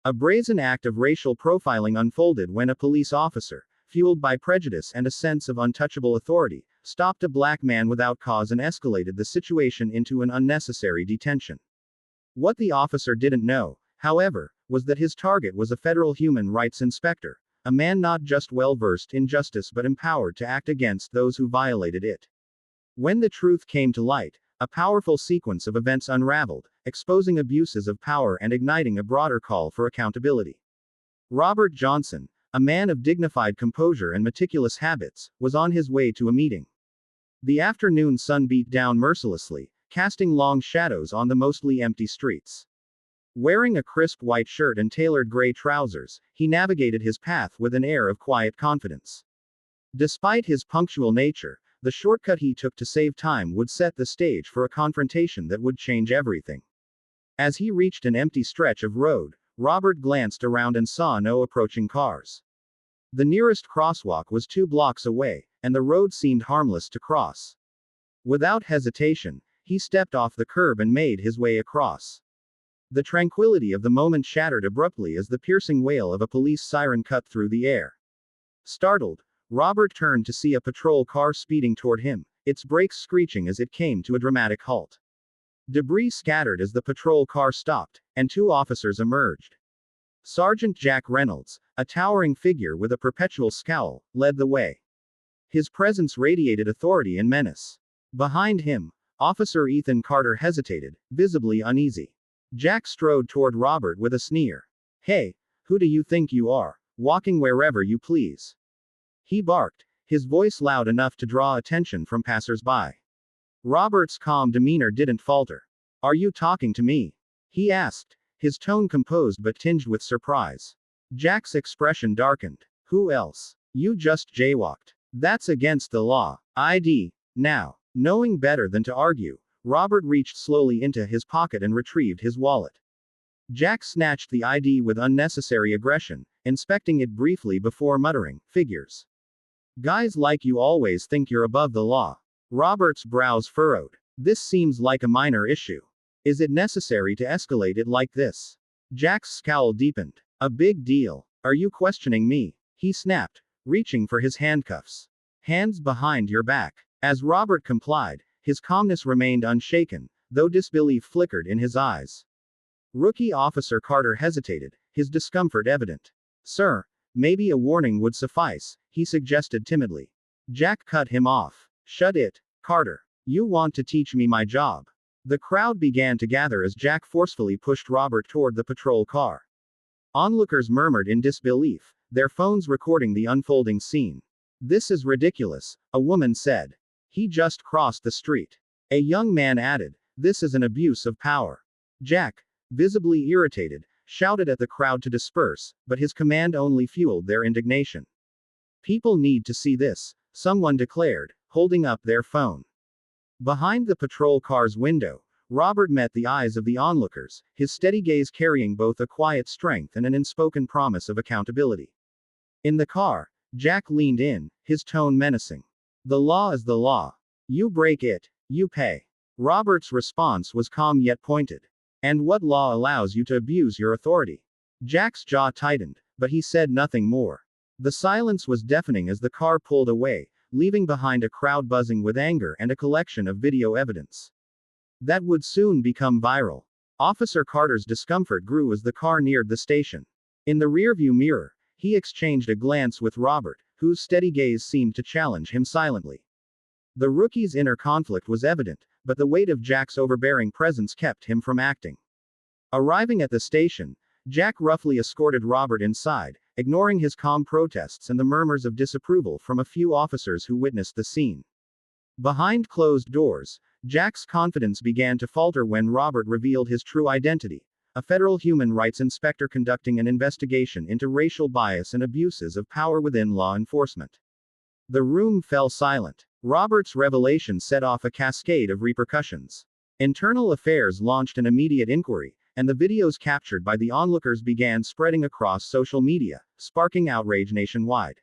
A brazen act of racial profiling unfolded when a police officer, fueled by prejudice and a sense of untouchable authority, stopped a black man without cause and escalated the situation into an unnecessary detention. What the officer didn't know, however, was that his target was a federal human rights inspector, a man not just well-versed in justice but empowered to act against those who violated it. When the truth came to light, a powerful sequence of events unraveled, exposing abuses of power and igniting a broader call for accountability. Robert Johnson, a man of dignified composure and meticulous habits, was on his way to a meeting. The afternoon sun beat down mercilessly, casting long shadows on the mostly empty streets. Wearing a crisp white shirt and tailored gray trousers, he navigated his path with an air of quiet confidence. Despite his punctual nature, the shortcut he took to save time would set the stage for a confrontation that would change everything. As he reached an empty stretch of road, Robert glanced around and saw no approaching cars. The nearest crosswalk was 2 blocks away, and the road seemed harmless to cross. Without hesitation, he stepped off the curb and made his way across. The tranquility of the moment shattered abruptly as the piercing wail of a police siren cut through the air. Startled, Robert turned to see a patrol car speeding toward him, its brakes screeching as it came to a dramatic halt. Debris scattered as the patrol car stopped, and 2 officers emerged. Sergeant Jack Reynolds, a towering figure with a perpetual scowl, led the way. His presence radiated authority and menace. Behind him, Officer Ethan Carter hesitated, visibly uneasy. Jack strode toward Robert with a sneer. "Hey, who do you think you are, walking wherever you please?" he barked, his voice loud enough to draw attention from passers-by. Robert's calm demeanor didn't falter. "Are you talking to me?" he asked, his tone composed but tinged with surprise. Jack's expression darkened. "Who else? You just jaywalked. That's against the law. ID. Now." Knowing better than to argue, Robert reached slowly into his pocket and retrieved his wallet. Jack snatched the ID with unnecessary aggression, inspecting it briefly before muttering, "Figures. Guys like you always think you're above the law." Robert's brows furrowed. "This seems like a minor issue. Is it necessary to escalate it like this?" Jack's scowl deepened. "A big deal. Are you questioning me?" he snapped, reaching for his handcuffs. "Hands behind your back." As Robert complied, his calmness remained unshaken, though disbelief flickered in his eyes. Rookie Officer Carter hesitated, his discomfort evident. "Sir, maybe a warning would suffice," he suggested timidly. Jack cut him off. "Shut it, Carter. You want to teach me my job." The crowd began to gather as Jack forcefully pushed Robert toward the patrol car. Onlookers murmured in disbelief, their phones recording the unfolding scene. "This is ridiculous," a woman said. "He just crossed the street." A young man added, "This is an abuse of power." Jack, visibly irritated, shouted at the crowd to disperse, but his command only fueled their indignation. "People need to see this," someone declared, holding up their phone. Behind the patrol car's window, Robert met the eyes of the onlookers, his steady gaze carrying both a quiet strength and an unspoken promise of accountability. In the car, Jack leaned in, his tone menacing. "The law is the law. You break it, you pay." Robert's response was calm yet pointed. "And what law allows you to abuse your authority?" Jack's jaw tightened, but he said nothing more. The silence was deafening as the car pulled away, leaving behind a crowd buzzing with anger and a collection of video evidence that would soon become viral. Officer Carter's discomfort grew as the car neared the station. In the rearview mirror, he exchanged a glance with Robert, whose steady gaze seemed to challenge him silently. The rookie's inner conflict was evident, but the weight of Jack's overbearing presence kept him from acting. Arriving at the station, Jack roughly escorted Robert inside, ignoring his calm protests and the murmurs of disapproval from a few officers who witnessed the scene. Behind closed doors, Jack's confidence began to falter when Robert revealed his true identity: a federal human rights inspector conducting an investigation into racial bias and abuses of power within law enforcement. The room fell silent. Robert's revelation set off a cascade of repercussions. Internal Affairs launched an immediate inquiry, and the videos captured by the onlookers began spreading across social media, sparking outrage nationwide.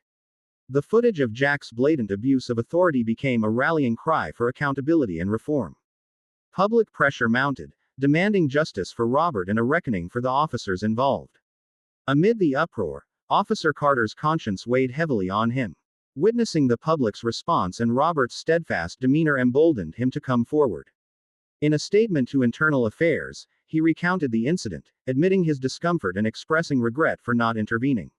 The footage of Jack's blatant abuse of authority became a rallying cry for accountability and reform. Public pressure mounted, demanding justice for Robert and a reckoning for the officers involved. Amid the uproar, Officer Carter's conscience weighed heavily on him. Witnessing the public's response and Robert's steadfast demeanor emboldened him to come forward. In a statement to Internal Affairs, he recounted the incident, admitting his discomfort and expressing regret for not intervening.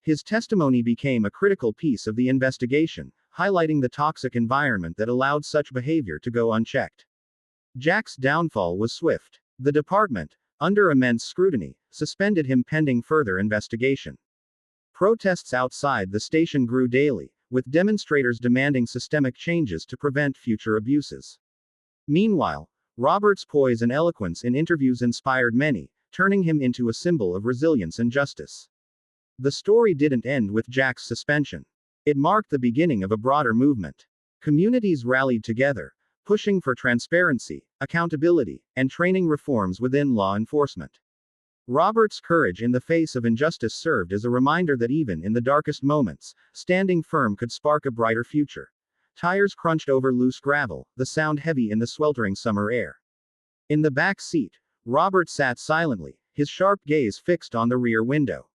His testimony became a critical piece of the investigation, highlighting the toxic environment that allowed such behavior to go unchecked. Jack's downfall was swift. The department, under immense scrutiny, suspended him pending further investigation. Protests outside the station grew daily, with demonstrators demanding systemic changes to prevent future abuses. Meanwhile, Robert's poise and eloquence in interviews inspired many, turning him into a symbol of resilience and justice. The story didn't end with Jack's suspension. It marked the beginning of a broader movement. Communities rallied together, pushing for transparency, accountability, and training reforms within law enforcement. Robert's courage in the face of injustice served as a reminder that even in the darkest moments, standing firm could spark a brighter future. Tires crunched over loose gravel, the sound heavy in the sweltering summer air. In the back seat, Robert sat silently, his sharp gaze fixed on the rear window.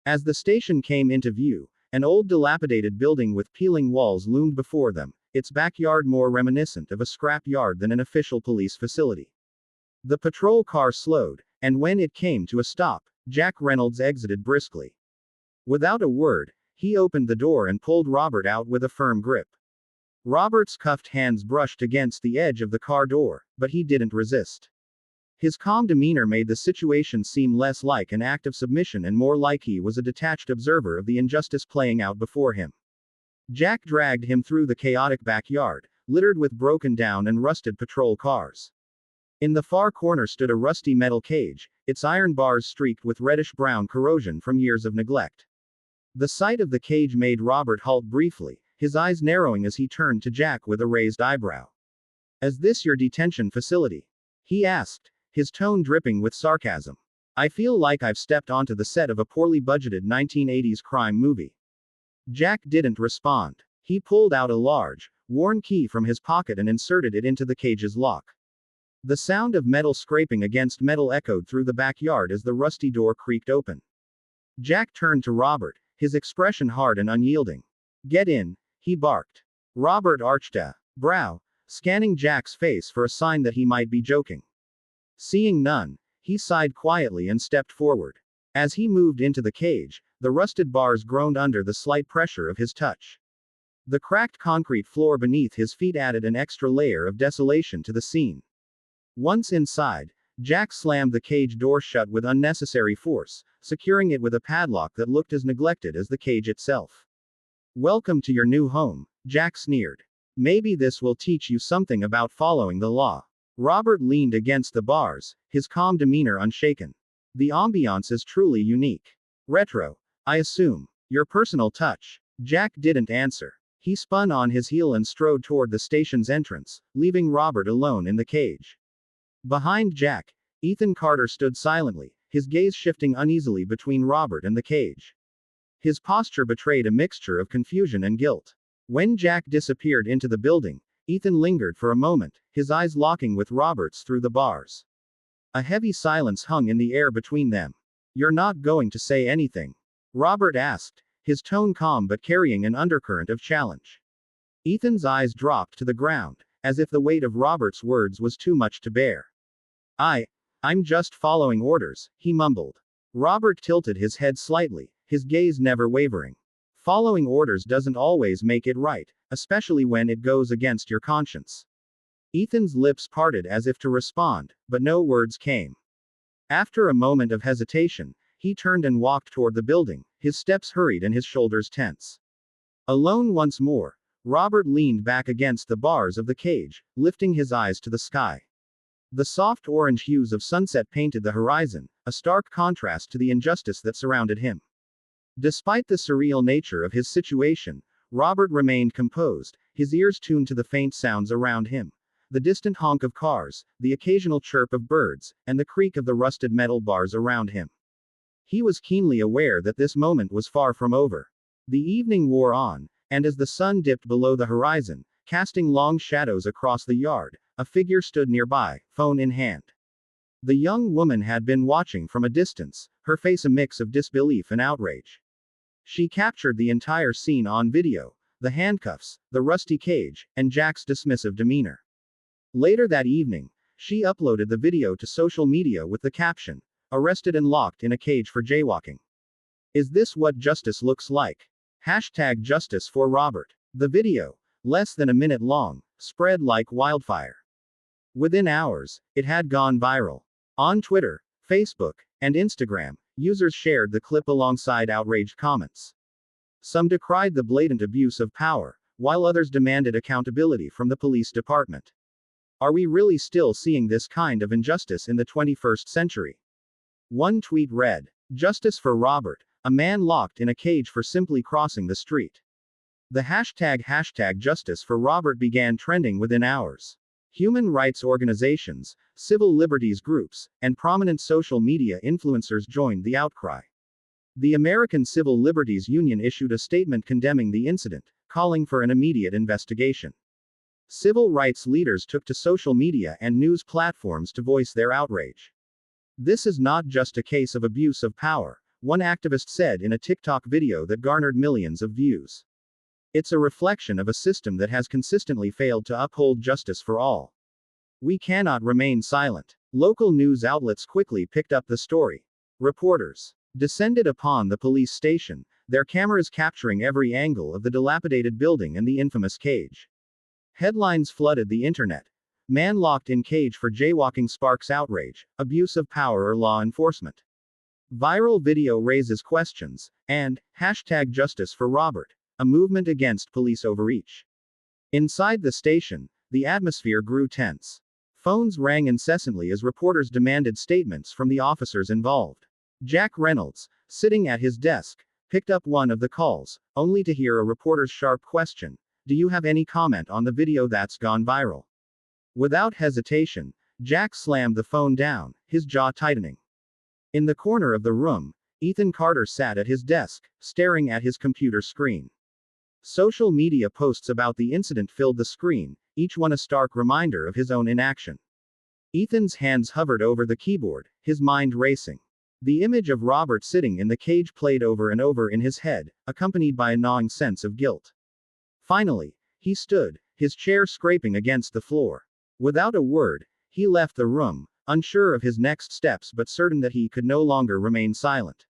As the station came into view, an old dilapidated building with peeling walls loomed before them, its backyard more reminiscent of a scrap yard than an official police facility. The patrol car slowed, and when it came to a stop, Jack Reynolds exited briskly. Without a word, he opened the door and pulled Robert out with a firm grip. Robert's cuffed hands brushed against the edge of the car door, but he didn't resist. His calm demeanor made the situation seem less like an act of submission and more like he was a detached observer of the injustice playing out before him. Jack dragged him through the chaotic backyard, littered with broken down and rusted patrol cars. In the far corner stood a rusty metal cage, its iron bars streaked with reddish-brown corrosion from years of neglect. The sight of the cage made Robert halt briefly, his eyes narrowing as he turned to Jack with a raised eyebrow. "Is this your detention facility?" he asked, his tone dripping with sarcasm. "I feel like I've stepped onto the set of a poorly budgeted 1980s crime movie." Jack didn't respond. He pulled out a large, worn key from his pocket and inserted it into the cage's lock. The sound of metal scraping against metal echoed through the backyard as the rusty door creaked open. Jack turned to Robert, his expression hard and unyielding. "Get in," he barked. Robert arched a brow, scanning Jack's face for a sign that he might be joking. Seeing none, he sighed quietly and stepped forward. As he moved into the cage, the rusted bars groaned under the slight pressure of his touch. The cracked concrete floor beneath his feet added an extra layer of desolation to the scene. Once inside, Jack slammed the cage door shut with unnecessary force, securing it with a padlock that looked as neglected as the cage itself. "Welcome to your new home," Jack sneered. "Maybe this will teach you something about following the law." Robert leaned against the bars, his calm demeanor unshaken. "The ambiance is truly unique. Retro, I assume. Your personal touch." Jack didn't answer. He spun on his heel and strode toward the station's entrance, leaving Robert alone in the cage. Behind Jack, Ethan Carter stood silently, his gaze shifting uneasily between Robert and the cage. His posture betrayed a mixture of confusion and guilt. When Jack disappeared into the building, Ethan lingered for a moment, his eyes locking with Robert's through the bars. A heavy silence hung in the air between them. "You're not going to say anything?" Robert asked, his tone calm but carrying an undercurrent of challenge. Ethan's eyes dropped to the ground, as if the weight of Robert's words was too much to bear. I'm just following orders," he mumbled. Robert tilted his head slightly, his gaze never wavering. "Following orders doesn't always make it right, especially when it goes against your conscience." Ethan's lips parted as if to respond, but no words came. After a moment of hesitation, he turned and walked toward the building, his steps hurried and his shoulders tense. Alone once more, Robert leaned back against the bars of the cage, lifting his eyes to the sky. The soft orange hues of sunset painted the horizon, a stark contrast to the injustice that surrounded him. Despite the surreal nature of his situation, Robert remained composed, his ears tuned to the faint sounds around him. The distant honk of cars, the occasional chirp of birds, and the creak of the rusted metal bars around him. He was keenly aware that this moment was far from over. The evening wore on, and as the sun dipped below the horizon, casting long shadows across the yard, a figure stood nearby, phone in hand. The young woman had been watching from a distance, her face a mix of disbelief and outrage. She captured the entire scene on video: the handcuffs, the rusty cage, and Jack's dismissive demeanor. Later that evening, she uploaded the video to social media with the caption, "Arrested and locked in a cage for jaywalking. Is this what justice looks like? Hashtag justice for Robert." The video, less than a minute long, spread like wildfire. Within hours, it had gone viral. On Twitter, Facebook, and Instagram, users shared the clip alongside outraged comments. Some decried the blatant abuse of power, while others demanded accountability from the police department. Are we really still seeing this kind of injustice in the 21st century? One tweet read, "Justice for Robert, a man locked in a cage for simply crossing the street." The hashtag justice for Robert began trending within hours. Human rights organizations, civil liberties groups, and prominent social media influencers joined the outcry. The American Civil Liberties Union issued a statement condemning the incident, calling for an immediate investigation. Civil rights leaders took to social media and news platforms to voice their outrage. "This is not just a case of abuse of power," one activist said in a TikTok video that garnered millions of views. "It's a reflection of a system that has consistently failed to uphold justice for all. We cannot remain silent." Local news outlets quickly picked up the story. Reporters descended upon the police station, their cameras capturing every angle of the dilapidated building and the infamous cage. Headlines flooded the internet. "Man locked in cage for jaywalking sparks outrage, abuse of power or law enforcement." "Viral video raises questions," and hashtag justice for Robert, a movement against police overreach. Inside the station, the atmosphere grew tense. Phones rang incessantly as reporters demanded statements from the officers involved. Jack Reynolds, sitting at his desk, picked up one of the calls, only to hear a reporter's sharp question, "Do you have any comment on the video that's gone viral?" Without hesitation, Jack slammed the phone down, his jaw tightening. In the corner of the room, Ethan Carter sat at his desk, staring at his computer screen. Social media posts about the incident filled the screen, each one a stark reminder of his own inaction. Ethan's hands hovered over the keyboard, his mind racing. The image of Robert sitting in the cage played over and over in his head, accompanied by a gnawing sense of guilt. Finally, he stood, his chair scraping against the floor. Without a word, he left the room, unsure of his next steps but certain that he could no longer remain silent.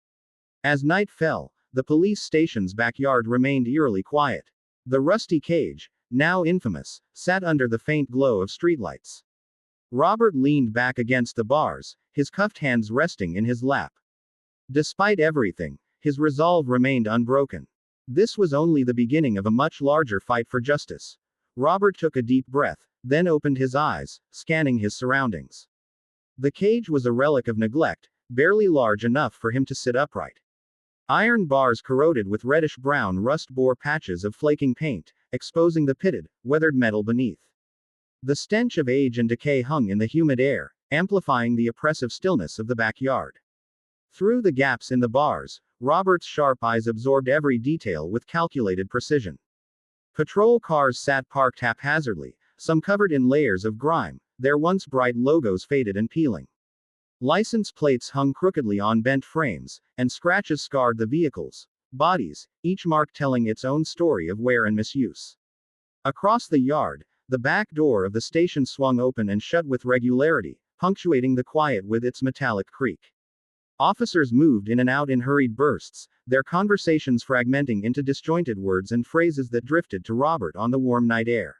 As night fell, the police station's backyard remained eerily quiet. The rusty cage, now infamous, sat under the faint glow of streetlights. Robert leaned back against the bars, his cuffed hands resting in his lap. Despite everything, his resolve remained unbroken. This was only the beginning of a much larger fight for justice. Robert took a deep breath, then opened his eyes, scanning his surroundings. The cage was a relic of neglect, barely large enough for him to sit upright. Iron bars corroded with reddish-brown rust bore patches of flaking paint, exposing the pitted, weathered metal beneath. The stench of age and decay hung in the humid air, amplifying the oppressive stillness of the backyard. Through the gaps in the bars, Robert's sharp eyes absorbed every detail with calculated precision. Patrol cars sat parked haphazardly, some covered in layers of grime, their once bright logos faded and peeling. License plates hung crookedly on bent frames, and scratches scarred the vehicles' bodies, each mark telling its own story of wear and misuse. Across the yard, the back door of the station swung open and shut with regularity, punctuating the quiet with its metallic creak. Officers moved in and out in hurried bursts, their conversations fragmenting into disjointed words and phrases that drifted to Robert on the warm night air.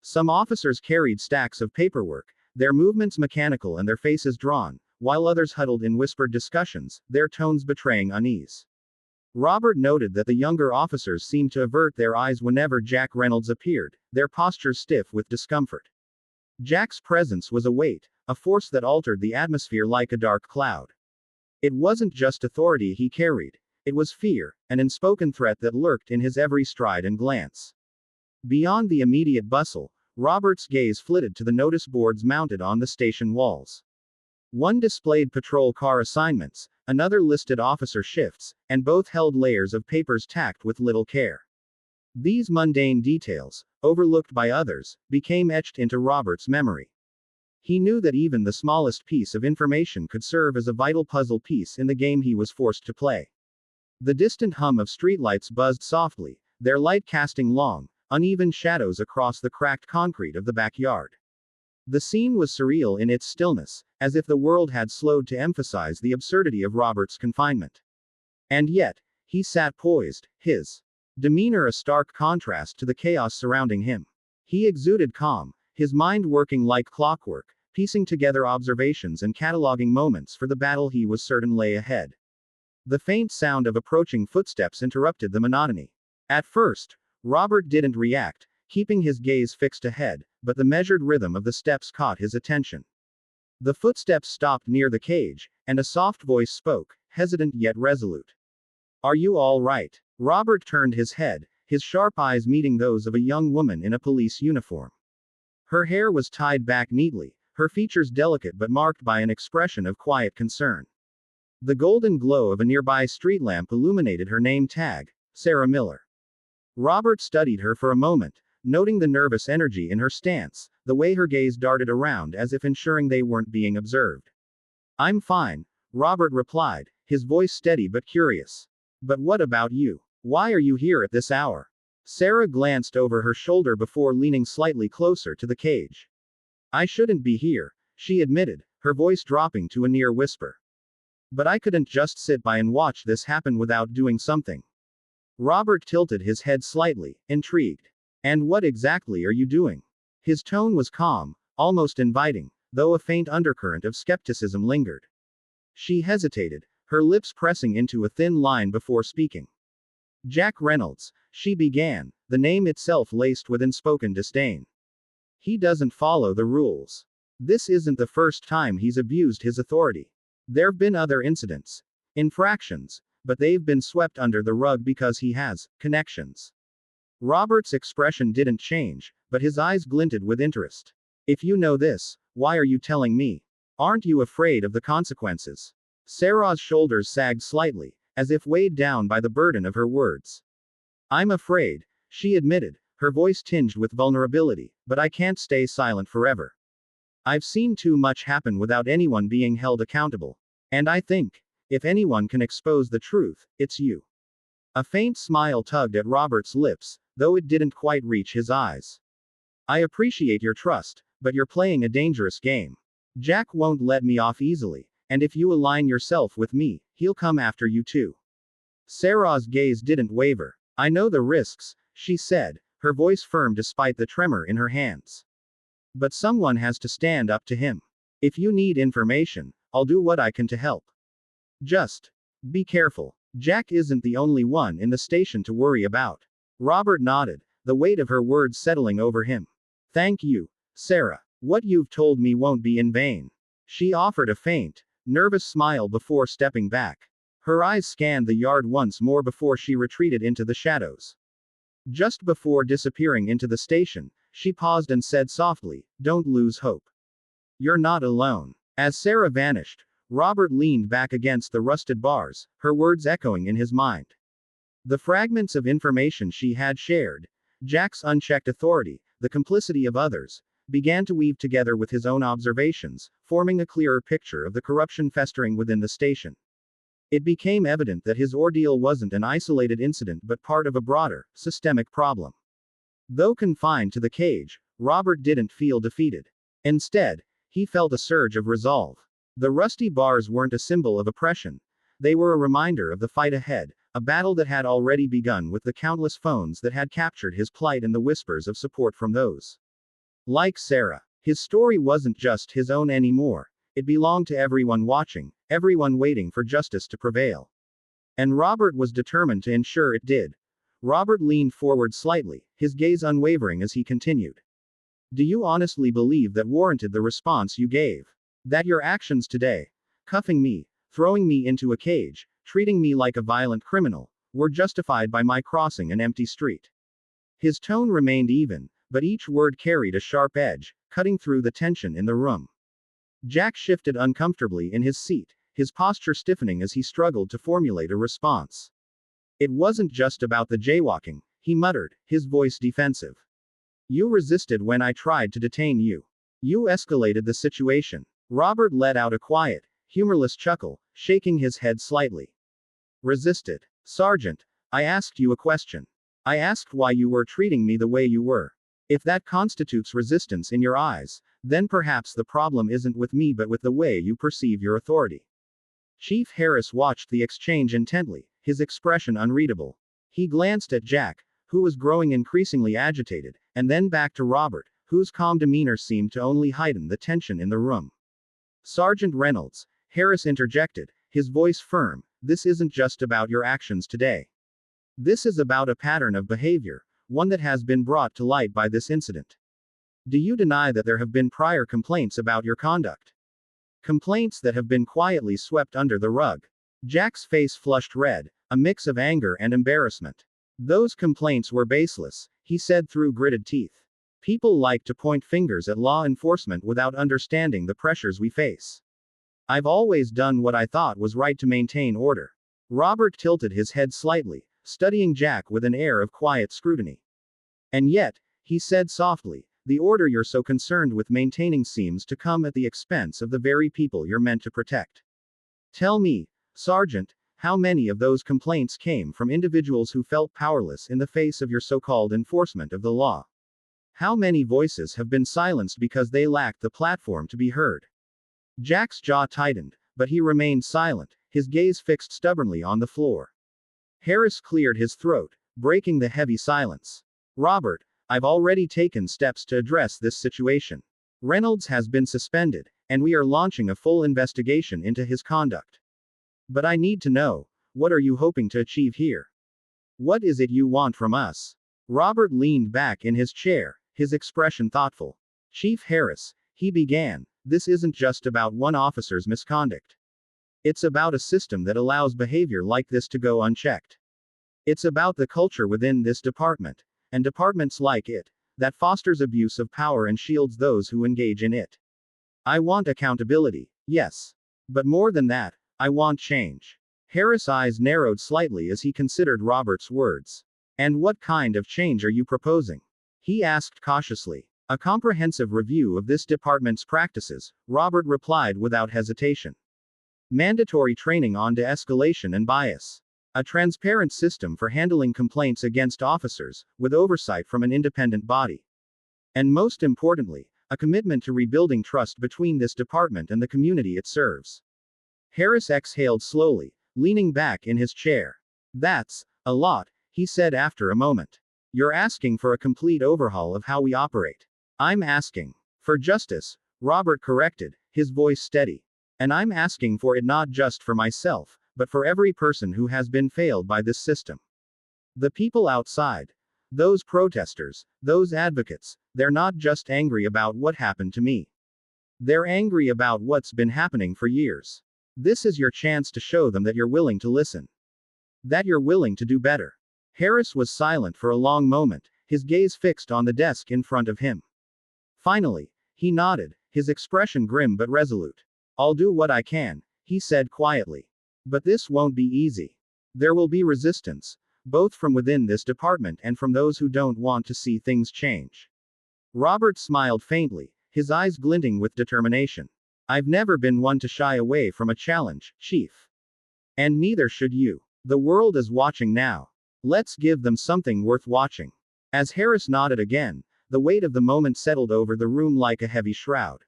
Some officers carried stacks of paperwork, their movements mechanical and their faces drawn, while others huddled in whispered discussions, their tones betraying unease. Robert noted that the younger officers seemed to avert their eyes whenever Jack Reynolds appeared, their postures stiff with discomfort. Jack's presence was a weight, a force that altered the atmosphere like a dark cloud. It wasn't just authority he carried, it was fear, an unspoken threat that lurked in his every stride and glance. Beyond the immediate bustle, Robert's gaze flitted to the notice boards mounted on the station walls. One displayed patrol car assignments, another listed officer shifts, and both held layers of papers tacked with little care. These mundane details, overlooked by others, became etched into Robert's memory. He knew that even the smallest piece of information could serve as a vital puzzle piece in the game he was forced to play. The distant hum of streetlights buzzed softly, their light casting long, uneven shadows across the cracked concrete of the backyard. The scene was surreal in its stillness, as if the world had slowed to emphasize the absurdity of Robert's confinement. And yet, he sat poised, his demeanor a stark contrast to the chaos surrounding him. He exuded calm, his mind working like clockwork, piecing together observations and cataloging moments for the battle he was certain lay ahead. The faint sound of approaching footsteps interrupted the monotony. At first, Robert didn't react, keeping his gaze fixed ahead, but the measured rhythm of the steps caught his attention. The footsteps stopped near the cage, and a soft voice spoke, hesitant yet resolute. "Are you all right?" Robert turned his head, his sharp eyes meeting those of a young woman in a police uniform. Her hair was tied back neatly, her features delicate but marked by an expression of quiet concern. The golden glow of a nearby street lamp illuminated her name tag, Sarah Miller. Robert studied her for a moment, noting the nervous energy in her stance, the way her gaze darted around as if ensuring they weren't being observed. "I'm fine," Robert replied, his voice steady but curious. "But what about you? Why are you here at this hour?" Sarah glanced over her shoulder before leaning slightly closer to the cage. "I shouldn't be here," she admitted, her voice dropping to a near whisper. "But I couldn't just sit by and watch this happen without doing something." Robert tilted his head slightly, intrigued. "And what exactly are you doing?" His tone was calm, almost inviting, though a faint undercurrent of skepticism lingered. She hesitated, her lips pressing into a thin line before speaking. "Jack Reynolds," she began, the name itself laced with unspoken disdain. "He doesn't follow the rules. This isn't the first time he's abused his authority. There've been other incidents. Infractions. But they've been swept under the rug because he has connections." Robert's expression didn't change, but his eyes glinted with interest. "If you know this, why are you telling me? Aren't you afraid of the consequences?" Sarah's shoulders sagged slightly, as if weighed down by the burden of her words. "I'm afraid," she admitted, her voice tinged with vulnerability, "but I can't stay silent forever. I've seen too much happen without anyone being held accountable. And I think, if anyone can expose the truth, it's you." A faint smile tugged at Robert's lips, though it didn't quite reach his eyes. "I appreciate your trust, but you're playing a dangerous game. Jack won't let me off easily, and if you align yourself with me, he'll come after you too." Sarah's gaze didn't waver. "I know the risks," she said, her voice firm despite the tremor in her hands. "But someone has to stand up to him. If you need information, I'll do what I can to help. Just be careful. Jack isn't the only one in the station to worry about." Robert nodded, the weight of her words settling over him. "Thank you, Sarah. What you've told me won't be in vain." She offered a faint, nervous smile before stepping back. Her eyes scanned the yard once more before she retreated into the shadows. Just before disappearing into the station, she paused and said softly, "Don't lose hope. You're not alone." As Sarah vanished, Robert leaned back against the rusted bars, her words echoing in his mind. The fragments of information she had shared, Jack's unchecked authority, the complicity of others, began to weave together with his own observations, forming a clearer picture of the corruption festering within the station. It became evident that his ordeal wasn't an isolated incident but part of a broader, systemic problem. Though confined to the cage, Robert didn't feel defeated. Instead, he felt a surge of resolve. The rusty bars weren't a symbol of oppression. They were a reminder of the fight ahead, a battle that had already begun with the countless phones that had captured his plight and the whispers of support from those like Sarah. His story wasn't just his own anymore. It belonged to everyone watching, everyone waiting for justice to prevail. And Robert was determined to ensure it did. Robert leaned forward slightly, his gaze unwavering as he continued. "Do you honestly believe that warranted the response you gave? That your actions today, cuffing me, throwing me into a cage, treating me like a violent criminal, were justified by my crossing an empty street?" His tone remained even, but each word carried a sharp edge, cutting through the tension in the room. Jack shifted uncomfortably in his seat, his posture stiffening as he struggled to formulate a response. "It wasn't just about the jaywalking," he muttered, his voice defensive. "You resisted when I tried to detain you. You escalated the situation. Robert let out a quiet, humorless chuckle, shaking his head slightly. Resisted. Sergeant, I asked you a question. I asked why you were treating me the way you were. If that constitutes resistance in your eyes, then perhaps the problem isn't with me but with the way you perceive your authority. Chief Harris watched the exchange intently, his expression unreadable. He glanced at Jack, who was growing increasingly agitated, and then back to Robert, whose calm demeanor seemed to only heighten the tension in the room. Sergeant Reynolds, Harris interjected, his voice firm, this isn't just about your actions today. This is about a pattern of behavior, one that has been brought to light by this incident. Do you deny that there have been prior complaints about your conduct? Complaints that have been quietly swept under the rug. Jack's face flushed red, a mix of anger and embarrassment. Those complaints were baseless, he said through gritted teeth. People like to point fingers at law enforcement without understanding the pressures we face. I've always done what I thought was right to maintain order. Robert tilted his head slightly, studying Jack with an air of quiet scrutiny. And yet, he said softly, the order you're so concerned with maintaining seems to come at the expense of the very people you're meant to protect. Tell me, Sergeant, how many of those complaints came from individuals who felt powerless in the face of your so-called enforcement of the law? How many voices have been silenced because they lacked the platform to be heard? Jack's jaw tightened, but he remained silent, his gaze fixed stubbornly on the floor. Harris cleared his throat, breaking the heavy silence. Robert, I've already taken steps to address this situation. Reynolds has been suspended, and we are launching a full investigation into his conduct. But I need to know, what are you hoping to achieve here? What is it you want from us? Robert leaned back in his chair, his expression thoughtful. Chief Harris, he began, this isn't just about one officer's misconduct. It's about a system that allows behavior like this to go unchecked. It's about the culture within this department, and departments like it, that fosters abuse of power and shields those who engage in it. I want accountability, yes. But more than that, I want change. Harris' eyes narrowed slightly as he considered Robert's words. And what kind of change are you proposing? He asked cautiously. A comprehensive review of this department's practices, Robert replied without hesitation. Mandatory training on de-escalation and bias. A transparent system for handling complaints against officers, with oversight from an independent body. And most importantly, a commitment to rebuilding trust between this department and the community it serves. Harris exhaled slowly, leaning back in his chair. That's a lot, he said after a moment. You're asking for a complete overhaul of how we operate. I'm asking for justice, Robert corrected, his voice steady. And I'm asking for it not just for myself, but for every person who has been failed by this system. The people outside, those protesters, those advocates, they're not just angry about what happened to me. They're angry about what's been happening for years. This is your chance to show them that you're willing to listen. That you're willing to do better. Harris was silent for a long moment, his gaze fixed on the desk in front of him. Finally, he nodded, his expression grim but resolute. I'll do what I can, he said quietly. But this won't be easy. There will be resistance, both from within this department and from those who don't want to see things change. Robert smiled faintly, his eyes glinting with determination. I've never been one to shy away from a challenge, Chief. And neither should you. The world is watching now. Let's give them something worth watching. As Harris nodded again, the weight of the moment settled over the room like a heavy shroud.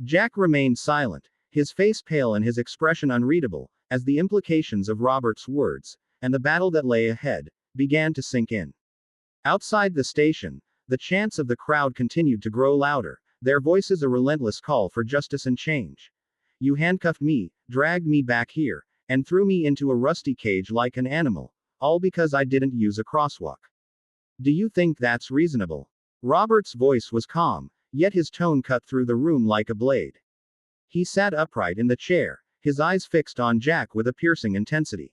Jack remained silent, his face pale and his expression unreadable, as the implications of Robert's words, and the battle that lay ahead, began to sink in. Outside the station, the chants of the crowd continued to grow louder, their voices a relentless call for justice and change. You handcuffed me, dragged me back here, and threw me into a rusty cage like an animal, all because I didn't use a crosswalk. Do you think that's reasonable? Robert's voice was calm, yet his tone cut through the room like a blade. He sat upright in the chair, his eyes fixed on Jack with a piercing intensity.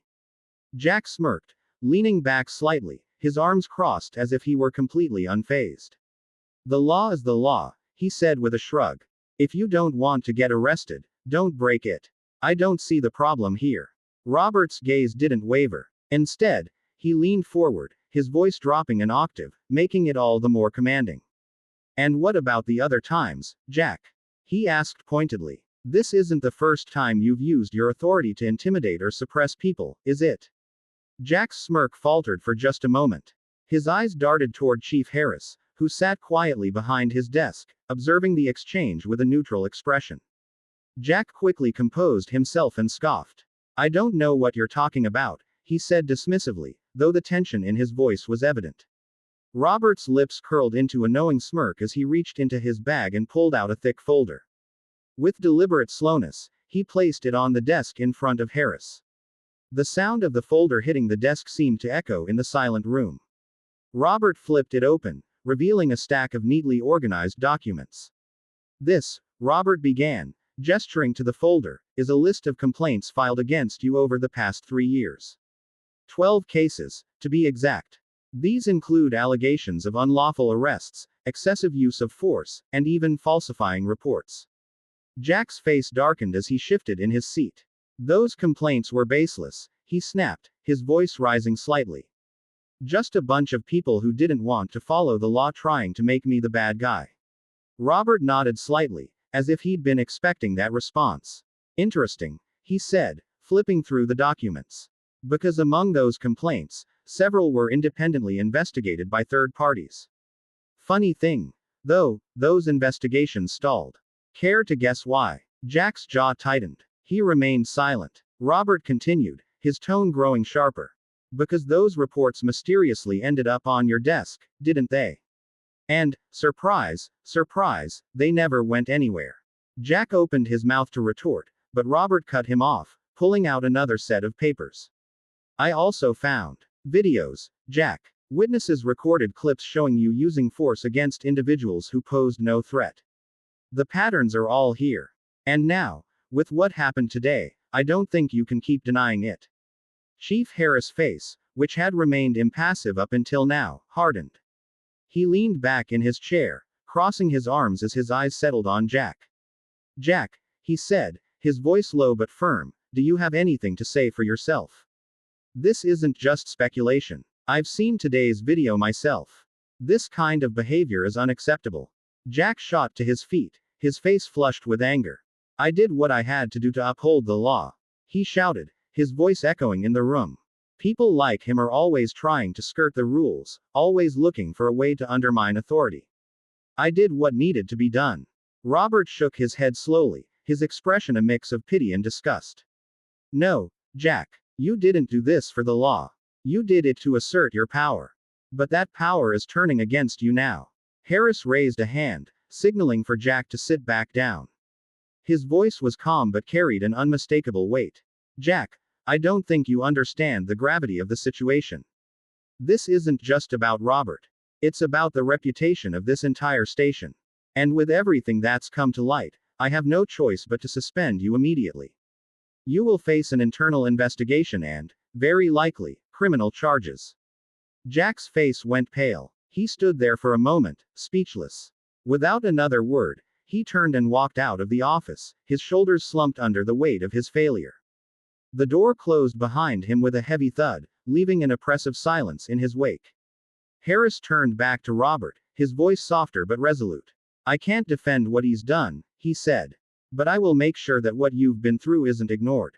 Jack smirked, leaning back slightly, his arms crossed as if he were completely unfazed. The law is the law, he said with a shrug. If you don't want to get arrested, don't break it. I don't see the problem here. Robert's gaze didn't waver. Instead, he leaned forward, his voice dropping an octave, making it all the more commanding. And what about the other times, Jack? He asked pointedly. This isn't the first time you've used your authority to intimidate or suppress people, is it? Jack's smirk faltered for just a moment. His eyes darted toward Chief Harris, who sat quietly behind his desk, observing the exchange with a neutral expression. Jack quickly composed himself and scoffed. I don't know what you're talking about, he said dismissively, though the tension in his voice was evident. Robert's lips curled into a knowing smirk as he reached into his bag and pulled out a thick folder. With deliberate slowness, he placed it on the desk in front of Harris. The sound of the folder hitting the desk seemed to echo in the silent room. Robert flipped it open, revealing a stack of neatly organized documents. This, Robert began, gesturing to the folder, is a list of complaints filed against you over the past 3 years. 12 cases, to be exact. These include allegations of unlawful arrests, excessive use of force, and even falsifying reports. Jack's face darkened as he shifted in his seat. Those complaints were baseless, he snapped, his voice rising slightly. Just a bunch of people who didn't want to follow the law trying to make me the bad guy. Robert nodded slightly, as if he'd been expecting that response. Interesting, he said, flipping through the documents. Because among those complaints, several were independently investigated by third parties. Funny thing, though, those investigations stalled. Care to guess why? Jack's jaw tightened. He remained silent. Robert continued, his tone growing sharper. Because those reports mysteriously ended up on your desk, didn't they? And, surprise, surprise, they never went anywhere. Jack opened his mouth to retort, but Robert cut him off, pulling out another set of papers. I also found videos, Jack. Witnesses recorded clips showing you using force against individuals who posed no threat. The patterns are all here. And now, with what happened today, I don't think you can keep denying it. Chief Harris' face, which had remained impassive up until now, hardened. He leaned back in his chair, crossing his arms as his eyes settled on Jack. Jack, he said, his voice low but firm, do you have anything to say for yourself? This isn't just speculation. I've seen today's video myself. This kind of behavior is unacceptable. Jack shot to his feet, his face flushed with anger. I did what I had to do to uphold the law. He shouted, his voice echoing in the room. People like him are always trying to skirt the rules, always looking for a way to undermine authority. I did what needed to be done. Robert shook his head slowly, his expression a mix of pity and disgust. No, Jack, you didn't do this for the law. You did it to assert your power. But that power is turning against you now. Harris raised a hand, signaling for Jack to sit back down. His voice was calm but carried an unmistakable weight. Jack, I don't think you understand the gravity of the situation. This isn't just about Robert. It's about the reputation of this entire station. And with everything that's come to light, I have no choice but to suspend you immediately. You will face an internal investigation and, very likely, criminal charges. Jack's face went pale. He stood there for a moment, speechless. Without another word, he turned and walked out of the office, his shoulders slumped under the weight of his failure. The door closed behind him with a heavy thud, leaving an oppressive silence in his wake. Harris turned back to Robert, his voice softer but resolute. I can't defend what he's done, he said. But I will make sure that what you've been through isn't ignored.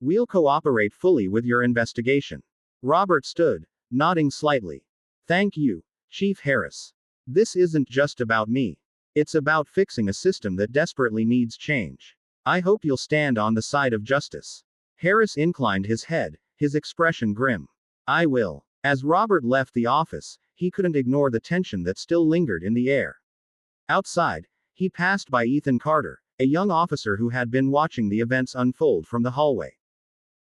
We'll cooperate fully with your investigation. Robert stood, nodding slightly. Thank you, Chief Harris. This isn't just about me. It's about fixing a system that desperately needs change. I hope you'll stand on the side of justice. Harris inclined his head, his expression grim. I will. As Robert left the office, he couldn't ignore the tension that still lingered in the air. Outside, he passed by Ethan Carter, a young officer who had been watching the events unfold from the hallway.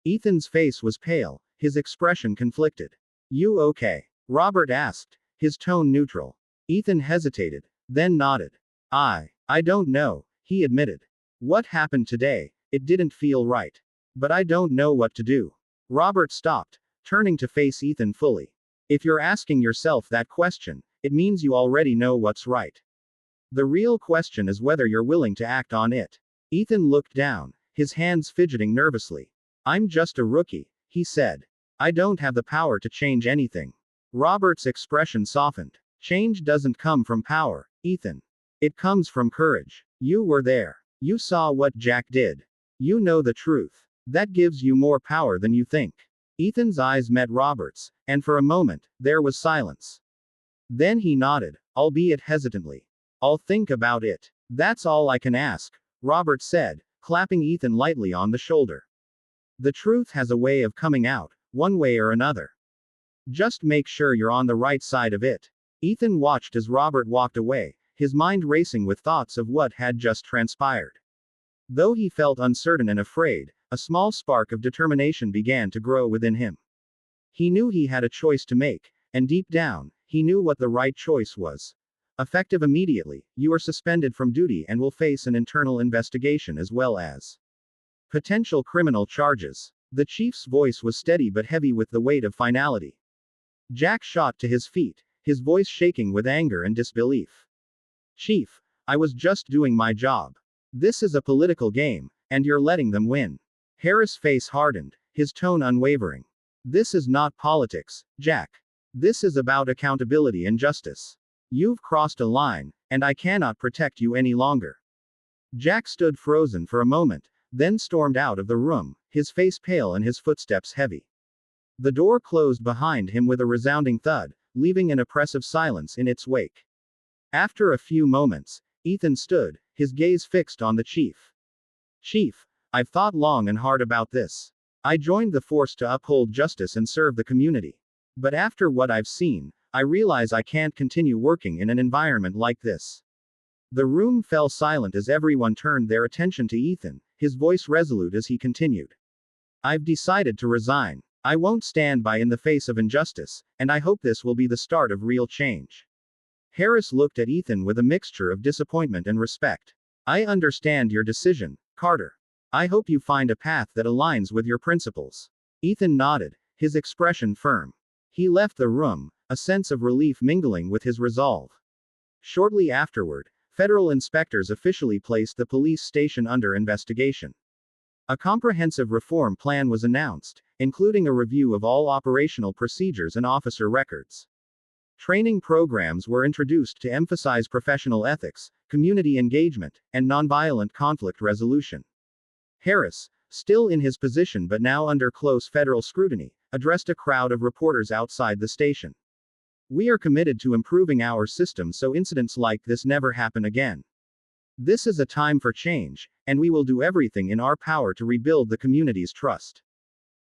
Ethan's face was pale, his expression conflicted. You okay? Robert asked, his tone neutral. Ethan hesitated, then nodded. I don't know, he admitted. What happened today, it didn't feel right. But I don't know what to do. Robert stopped, turning to face Ethan fully. If you're asking yourself that question, it means you already know what's right. The real question is whether you're willing to act on it. Ethan looked down, his hands fidgeting nervously. I'm just a rookie, he said. I don't have the power to change anything. Robert's expression softened. Change doesn't come from power, Ethan. It comes from courage. You were there. You saw what Jack did. You know the truth. That gives you more power than you think. Ethan's eyes met Robert's, and for a moment, there was silence. Then he nodded, albeit hesitantly. I'll think about it. That's all I can ask, Robert said, clapping Ethan lightly on the shoulder. The truth has a way of coming out, one way or another. Just make sure you're on the right side of it. Ethan watched as Robert walked away, his mind racing with thoughts of what had just transpired. Though he felt uncertain and afraid, a small spark of determination began to grow within him. He knew he had a choice to make, and deep down, he knew what the right choice was. Effective immediately, you are suspended from duty and will face an internal investigation as well as potential criminal charges. The chief's voice was steady but heavy with the weight of finality. Jack shot to his feet, his voice shaking with anger and disbelief. Chief, I was just doing my job. This is a political game, and you're letting them win. Harris' face hardened, his tone unwavering. This is not politics, Jack. This is about accountability and justice. You've crossed a line, and I cannot protect you any longer. Jack stood frozen for a moment, then stormed out of the room, his face pale and his footsteps heavy. The door closed behind him with a resounding thud, leaving an oppressive silence in its wake. After a few moments, Ethan stood, his gaze fixed on the chief. Chief, I've thought long and hard about this. I joined the force to uphold justice and serve the community. But after what I've seen, I realize I can't continue working in an environment like this. The room fell silent as everyone turned their attention to Ethan, his voice resolute as he continued. I've decided to resign. I won't stand by in the face of injustice, and I hope this will be the start of real change. Harris looked at Ethan with a mixture of disappointment and respect. I understand your decision, Carter. I hope you find a path that aligns with your principles. Ethan nodded, his expression firm. He left the room, a sense of relief mingling with his resolve. Shortly afterward, federal inspectors officially placed the police station under investigation. A comprehensive reform plan was announced, including a review of all operational procedures and officer records. Training programs were introduced to emphasize professional ethics, community engagement, and nonviolent conflict resolution. Harris, still in his position but now under close federal scrutiny, addressed a crowd of reporters outside the station. We are committed to improving our system so incidents like this never happen again. This is a time for change, and we will do everything in our power to rebuild the community's trust.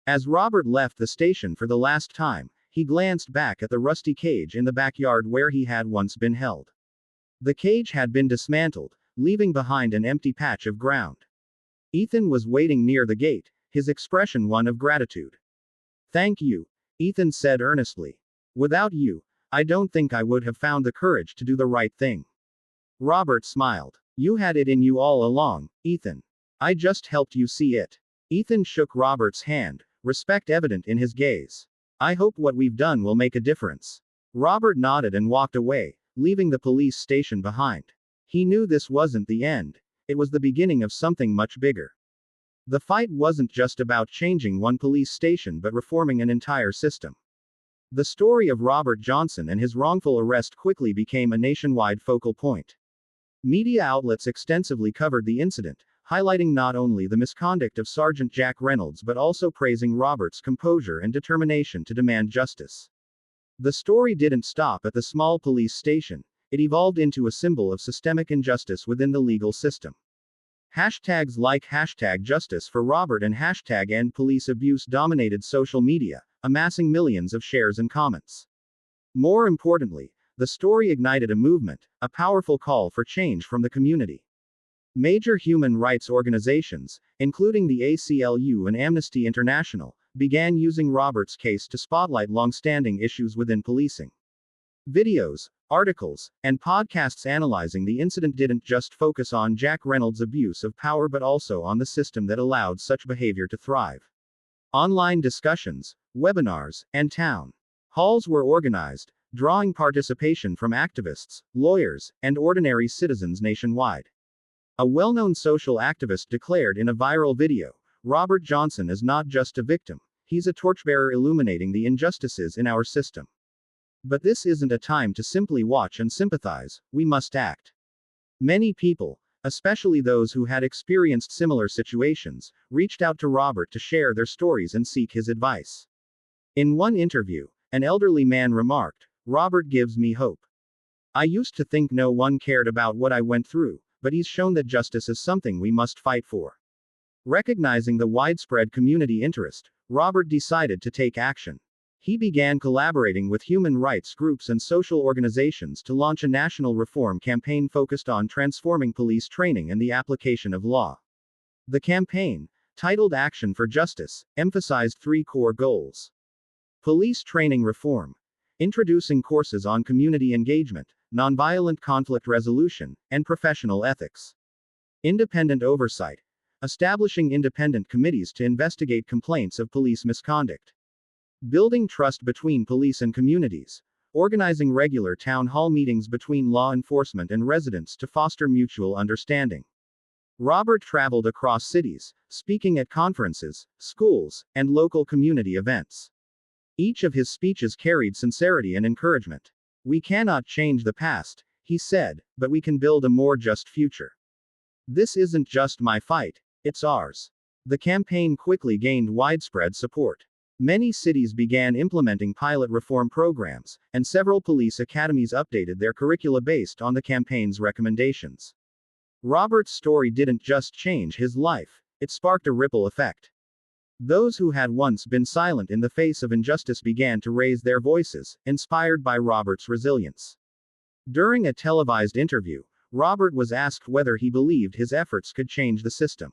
As Robert left the station for the last time, he glanced back at the rusty cage in the backyard where he had once been held. The cage had been dismantled, leaving behind an empty patch of ground. Ethan was waiting near the gate, his expression one of gratitude. Thank you, Ethan said earnestly. Without you, I don't think I would have found the courage to do the right thing. Robert smiled. You had it in you all along, Ethan. I just helped you see it. Ethan shook Robert's hand, respect evident in his gaze. I hope what we've done will make a difference. Robert nodded and walked away, leaving the police station behind. He knew this wasn't the end. It was the beginning of something much bigger. The fight wasn't just about changing one police station but reforming an entire system. The story of Robert Johnson and his wrongful arrest quickly became a nationwide focal point. Media outlets extensively covered the incident, highlighting not only the misconduct of Sergeant Jack Reynolds but also praising Robert's composure and determination to demand justice. The story didn't stop at the small police station. It evolved into a symbol of systemic injustice within the legal system. Hashtags like #Justice for Robert and #EndPoliceAbuse dominated social media, amassing millions of shares and comments. More importantly, the story ignited a movement, a powerful call for change from the community. Major human rights organizations, including the ACLU and Amnesty International, began using Robert's case to spotlight long-standing issues within policing. Videos, articles, and podcasts analyzing the incident didn't just focus on Jack Reynolds' abuse of power but also on the system that allowed such behavior to thrive. Online discussions, webinars, and town halls were organized, drawing participation from activists, lawyers, and ordinary citizens nationwide. A well-known social activist declared in a viral video, Robert Johnson is not just a victim, he's a torchbearer illuminating the injustices in our system. But this isn't a time to simply watch and sympathize, we must act. Many people, especially those who had experienced similar situations, reached out to Robert to share their stories and seek his advice. In one interview, an elderly man remarked, "Robert gives me hope. I used to think no one cared about what I went through, but he's shown that justice is something we must fight for." Recognizing the widespread community interest, Robert decided to take action. He began collaborating with human rights groups and social organizations to launch a national reform campaign focused on transforming police training and the application of law. The campaign, titled Action for Justice, emphasized three core goals: police training reform, introducing courses on community engagement, nonviolent conflict resolution, and professional ethics; independent oversight, establishing independent committees to investigate complaints of police misconduct; building trust between police and communities, organizing regular town hall meetings between law enforcement and residents to foster mutual understanding. Robert traveled across cities, speaking at conferences, schools, and local community events. Each of his speeches carried sincerity and encouragement. "We cannot change the past," he said, "but we can build a more just future. This isn't just my fight, it's ours." The campaign quickly gained widespread support. Many cities began implementing pilot reform programs, and several police academies updated their curricula based on the campaign's recommendations. Robert's story didn't just change his life, it sparked a ripple effect. Those who had once been silent in the face of injustice began to raise their voices, inspired by Robert's resilience. During a televised interview, Robert was asked whether he believed his efforts could change the system.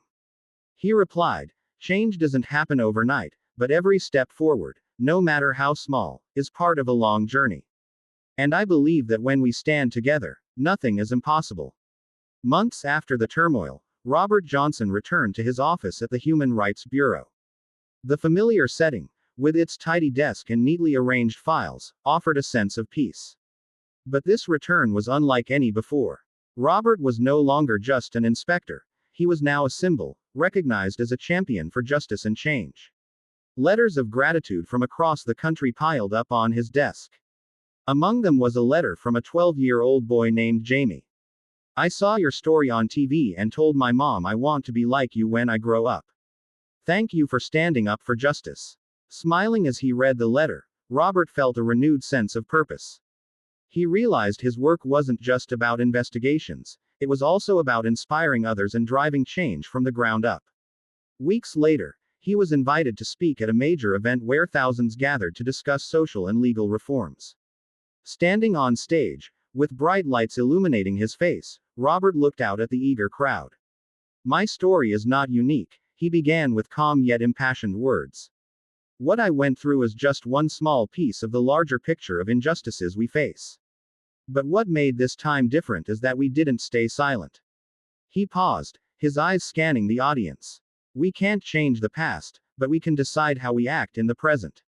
He replied, "Change doesn't happen overnight, but every step forward, no matter how small, is part of a long journey. And I believe that when we stand together, nothing is impossible." Months after the turmoil, Robert Johnson returned to his office at the Human Rights Bureau. The familiar setting, with its tidy desk and neatly arranged files, offered a sense of peace. But this return was unlike any before. Robert was no longer just an inspector, he was now a symbol, recognized as a champion for justice and change. Letters of gratitude from across the country piled up on his desk. Among them was a letter from a 12-year-old boy named Jamie. "I saw your story on TV and told my mom I want to be like you when I grow up. Thank you for standing up for justice." Smiling as he read the letter, Robert felt a renewed sense of purpose. He realized his work wasn't just about investigations, it was also about inspiring others and driving change from the ground up. Weeks later, he was invited to speak at a major event where thousands gathered to discuss social and legal reforms. Standing on stage, with bright lights illuminating his face, Robert looked out at the eager crowd. "My story is not unique," he began with calm yet impassioned words. "What I went through is just one small piece of the larger picture of injustices we face. But what made this time different is that we didn't stay silent." He paused, his eyes scanning the audience. "We can't change the past, but we can decide how we act in the present.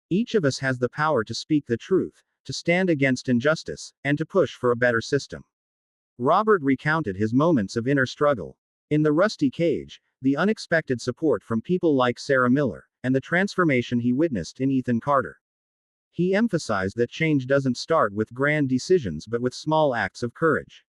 Each of us has the power to speak the truth, to stand against injustice, and to push for a better system." Robert recounted his moments of inner struggle. In the rusty cage, the unexpected support from people like Sarah Miller, and the transformation he witnessed in Ethan Carter. He emphasized that change doesn't start with grand decisions but with small acts of courage.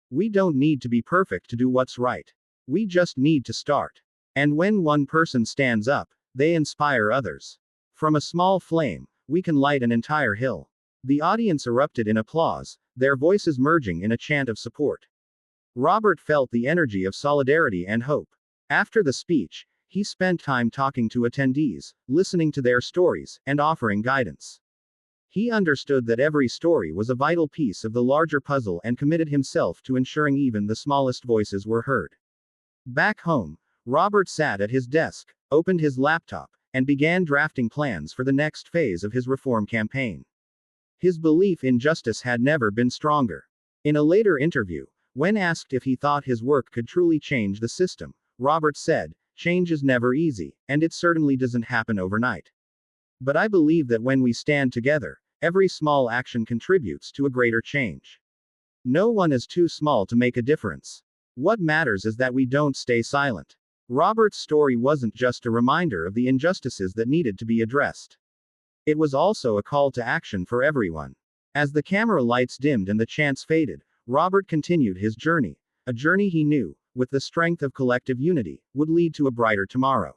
"We don't need to be perfect to do what's right. We just need to start. And when one person stands up, they inspire others. From a small flame, we can light an entire hill." The audience erupted in applause, their voices merging in a chant of support. Robert felt the energy of solidarity and hope. After the speech, he spent time talking to attendees, listening to their stories, and offering guidance. He understood that every story was a vital piece of the larger puzzle and committed himself to ensuring even the smallest voices were heard. Back home, Robert sat at his desk, opened his laptop, and began drafting plans for the next phase of his reform campaign. His belief in justice had never been stronger. In a later interview, when asked if he thought his work could truly change the system, Robert said, "Change is never easy, and it certainly doesn't happen overnight. But I believe that when we stand together, every small action contributes to a greater change. No one is too small to make a difference. What matters is that we don't stay silent." Robert's story wasn't just a reminder of the injustices that needed to be addressed. It was also a call to action for everyone. As the camera lights dimmed and the chants faded, Robert continued his journey. A journey he knew, with the strength of collective unity, would lead to a brighter tomorrow.